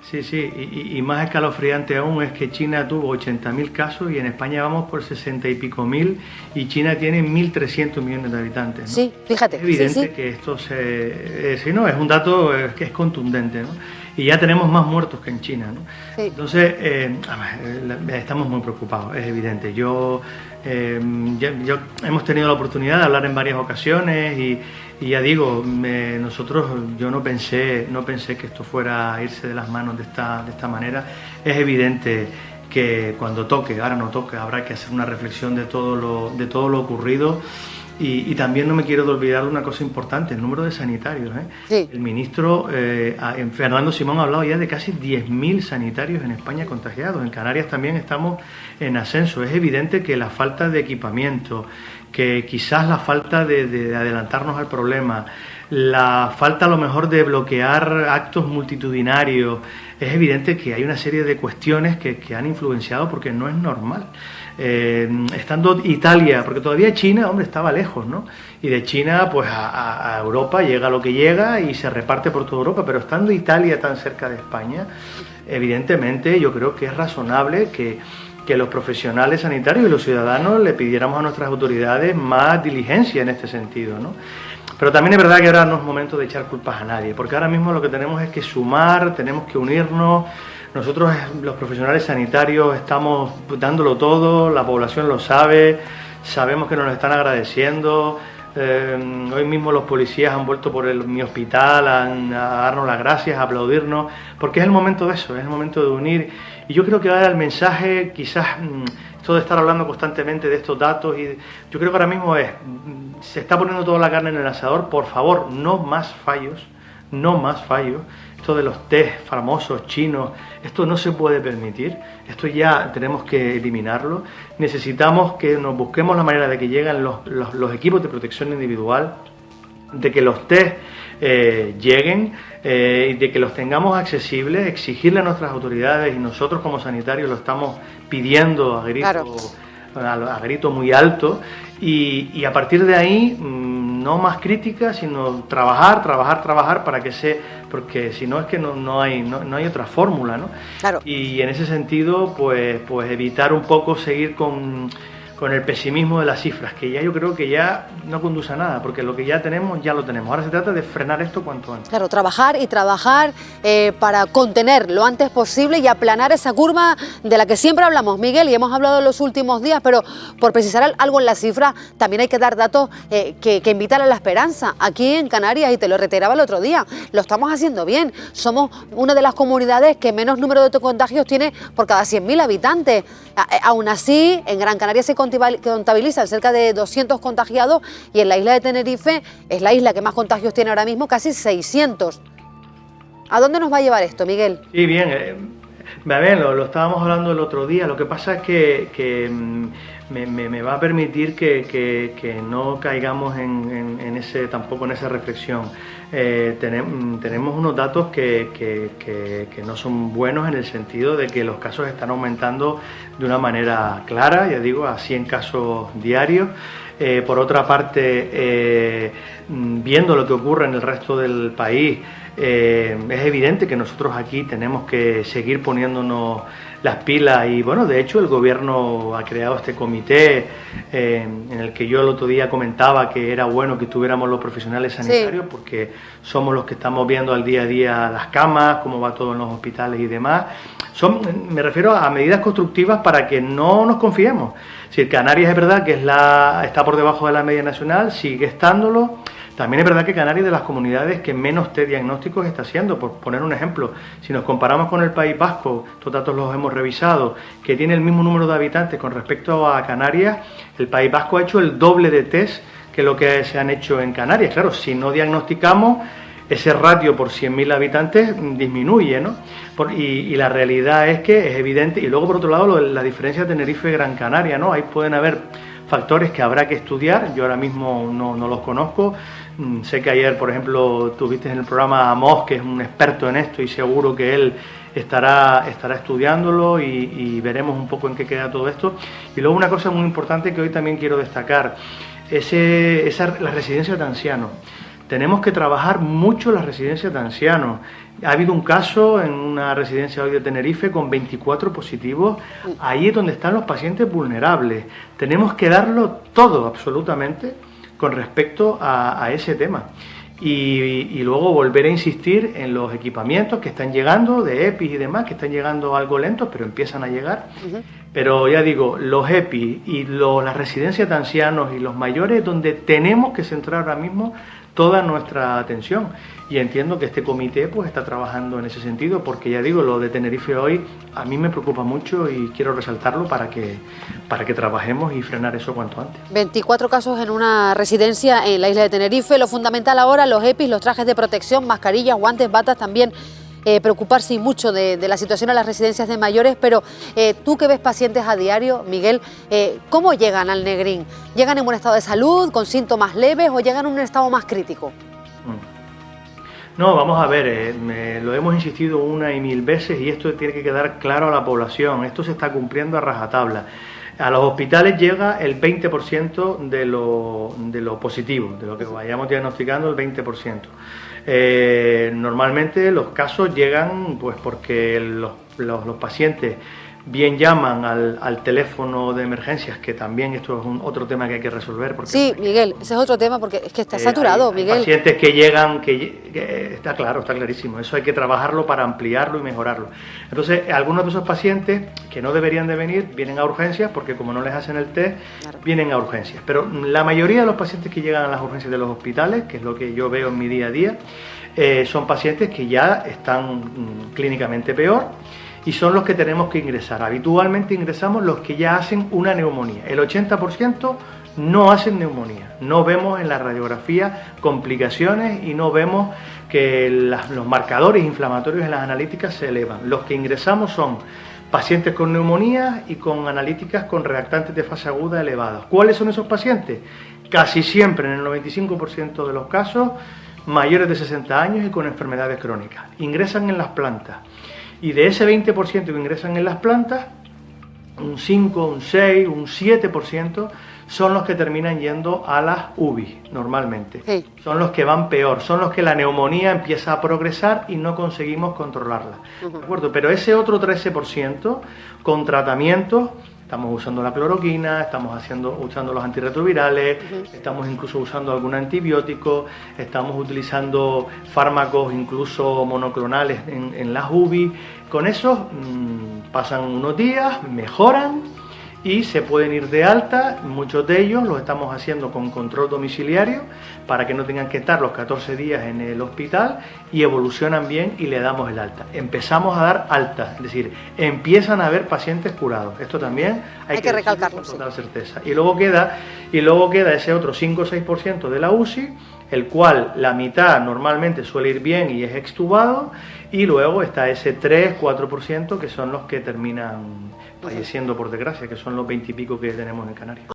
Sí, sí, y más escalofriante aún es que China tuvo 80.000 casos y en España vamos por 60 y pico mil y China tiene 1.300 millones de habitantes, ¿no? Sí, fíjate, Es sí, evidente sí. que esto si no, es un dato que es contundente, ¿no? Y ya tenemos más muertos que en China, ¿no? Sí. Entonces, estamos muy preocupados, es evidente. Hemos tenido la oportunidad de hablar en varias ocasiones y ya digo, yo no pensé que esto fuera a irse de las manos de esta manera. Es evidente que cuando toque, ahora no toque, habrá que hacer una reflexión de todo lo ocurrido. Y también no me quiero olvidar de una cosa importante, el número de sanitarios, ¿eh? Sí. El ministro Fernando Simón ha hablado ya de casi 10.000 sanitarios en España contagiados. En Canarias también estamos en ascenso. Es evidente que la falta de equipamiento, que quizás la falta de adelantarnos al problema, la falta a lo mejor de bloquear actos multitudinarios, es evidente que hay una serie de cuestiones que han influenciado porque no es normal. Estando Italia, porque todavía China, hombre, estaba lejos, ¿no? Y de China, pues a Europa llega lo que llega y se reparte por toda Europa, pero estando Italia tan cerca de España, evidentemente yo creo que es razonable que los profesionales sanitarios y los ciudadanos le pidiéramos a nuestras autoridades más diligencia en este sentido, ¿no? Pero también es verdad que ahora no es momento de echar culpas a nadie, porque ahora mismo lo que tenemos es que sumar, tenemos que unirnos. Nosotros, los profesionales sanitarios, estamos dándolo todo, la población lo sabe, sabemos que nos lo están agradeciendo. Hoy mismo los policías han vuelto por mi hospital a darnos las gracias, a aplaudirnos, porque es el momento de eso, es el momento de unir. Y yo creo que ahora el mensaje, quizás esto de estar hablando constantemente de estos datos, y yo creo que ahora mismo se está poniendo toda la carne en el asador. Por favor, no más fallos, no más fallos. Esto de los test famosos chinos, esto no se puede permitir, esto ya tenemos que eliminarlo. Necesitamos que nos busquemos la manera de que lleguen los equipos de protección individual, de que los test lleguen y de que los tengamos accesibles, exigirle a nuestras autoridades, y nosotros como sanitarios lo estamos pidiendo a grito, Claro. a grito muy alto, y a partir de ahí no más críticas, sino trabajar para porque si no es que no hay otra fórmula, ¿no? Claro. Y en ese sentido, pues evitar un poco seguir con el pesimismo de las cifras, que ya yo creo que ya no conduce a nada, porque lo que ya tenemos, ya lo tenemos. Ahora se trata de frenar esto cuanto antes. Claro, trabajar para contener lo antes posible y aplanar esa curva de la que siempre hablamos, Miguel, y hemos hablado en los últimos días, pero por precisar algo en la cifra, también hay que dar datos que invitan a la esperanza. Aquí en Canarias, y te lo reiteraba el otro día, lo estamos haciendo bien. Somos una de las comunidades que menos número de contagios tiene por cada 100.000 habitantes. Aún así, en Gran Canaria se contabilizan cerca de 200 contagiados y en la isla de Tenerife es la isla que más contagios tiene ahora mismo, casi 600. ¿A dónde nos va a llevar esto, Miguel? Sí, bien. Lo estábamos hablando el otro día. Lo que pasa es que me va a permitir que no caigamos tampoco en esa reflexión. Tenemos unos datos que no son buenos, en el sentido de que los casos están aumentando de una manera clara, ya digo, a 100 casos diarios. Por otra parte, viendo lo que ocurre en el resto del país, es evidente que nosotros aquí tenemos que seguir poniéndonos las pilas, y bueno, de hecho el gobierno ha creado este comité en el que yo el otro día comentaba que era bueno que tuviéramos los profesionales sanitarios, sí, porque somos los que estamos viendo al día a día las camas, cómo va todo en los hospitales y demás. Me refiero a medidas constructivas para que no nos confiemos. Si Canarias es verdad que está por debajo de la media nacional, sigue estándolo. También es verdad que Canarias es de las comunidades que menos test diagnósticos está haciendo. Por poner un ejemplo, si nos comparamos con el País Vasco, estos datos los hemos revisado, que tiene el mismo número de habitantes con respecto a Canarias, el País Vasco ha hecho el doble de test que lo que se han hecho en Canarias. Claro, si no diagnosticamos, ese ratio por 100.000 habitantes disminuye, ¿no? Y la realidad es que es evidente. Y luego, por otro lado, la diferencia de Tenerife-Gran Canaria, ¿no? Ahí pueden haber factores que habrá que estudiar. Yo ahora mismo no los conozco. Sé que ayer, por ejemplo, tuviste en el programa a Mos, que es un experto en esto, y seguro que él estará estudiándolo, y veremos un poco en qué queda todo esto. Y luego una cosa muy importante que hoy también quiero destacar, la residencia de ancianos. Tenemos que trabajar mucho las residencias de ancianos. Ha habido un caso en una residencia hoy de Tenerife con 24 positivos. Ahí es donde están los pacientes vulnerables. Tenemos que darlo todo, absolutamente, con respecto a ese tema. Y luego volver a insistir en los equipamientos que están llegando, de EPIs y demás, que están llegando algo lentos, pero empiezan a llegar. Pero ya digo, los EPIs y las residencias de ancianos y los mayores, donde tenemos que centrar ahora mismo toda nuestra atención. Y entiendo que este comité pues está trabajando en ese sentido, porque ya digo, lo de Tenerife hoy a mí me preocupa mucho y quiero resaltarlo para que trabajemos y frenar eso cuanto antes. 24 casos en una residencia en la isla de Tenerife. Lo fundamental ahora, los EPIs, los trajes de protección, mascarillas, guantes, batas, también preocuparse mucho de la situación en las residencias de mayores. Pero tú que ves pacientes a diario, Miguel, ¿cómo llegan al Negrín? ¿Llegan en buen estado de salud, con síntomas leves o llegan en un estado más crítico? No, vamos a ver, lo hemos insistido una y mil veces y esto tiene que quedar claro a la población. Esto se está cumpliendo a rajatabla. A los hospitales llega el 20% de lo positivo, de lo que vayamos diagnosticando, el 20%. Normalmente los casos llegan pues porque los pacientes bien llaman al teléfono de emergencias, que también esto es otro tema que hay que resolver. Porque sí, Miguel, ese es otro tema porque es que está saturado, Miguel. Hay pacientes que llegan, que está claro, está clarísimo, eso hay que trabajarlo para ampliarlo y mejorarlo. Entonces, algunos de esos pacientes que no deberían de venir, vienen a urgencias, porque como no les hacen el test, claro, vienen a urgencias. Pero la mayoría de los pacientes que llegan a las urgencias de los hospitales, que es lo que yo veo en mi día a día, son pacientes que ya están clínicamente peor, y son los que tenemos que ingresar. Habitualmente ingresamos los que ya hacen una neumonía. El 80% no hacen neumonía. No vemos en la radiografía complicaciones y no vemos que los marcadores inflamatorios en las analíticas se elevan. Los que ingresamos son pacientes con neumonía y con analíticas con reactantes de fase aguda elevados. ¿Cuáles son esos pacientes? Casi siempre, en el 95% de los casos, mayores de 60 años y con enfermedades crónicas. Ingresan en las plantas. Y de ese 20% que ingresan en las plantas, un 5, un 6, un 7% son los que terminan yendo a las UBI normalmente. Sí. Son los que van peor, son los que la neumonía empieza a progresar y no conseguimos controlarla. ¿De acuerdo? Pero ese otro 13% con tratamientos, estamos usando la cloroquina, estamos usando los antirretrovirales, estamos incluso usando algún antibiótico, estamos utilizando fármacos incluso monoclonales en las UBI. Con eso pasan unos días, mejoran y se pueden ir de alta. Muchos de ellos los estamos haciendo con control domiciliario para que no tengan que estar los 14 días en el hospital y evolucionan bien y le damos el alta. Empezamos a dar alta, es decir, empiezan a haber pacientes curados. Esto también hay que recalcarlo con total certeza. Y luego queda ese otro 5 o 6% de la UCI, el cual la mitad normalmente suele ir bien y es extubado, y luego está ese 3-4% que son los que terminan falleciendo, por desgracia, que son los 20 y pico que tenemos en Canarias.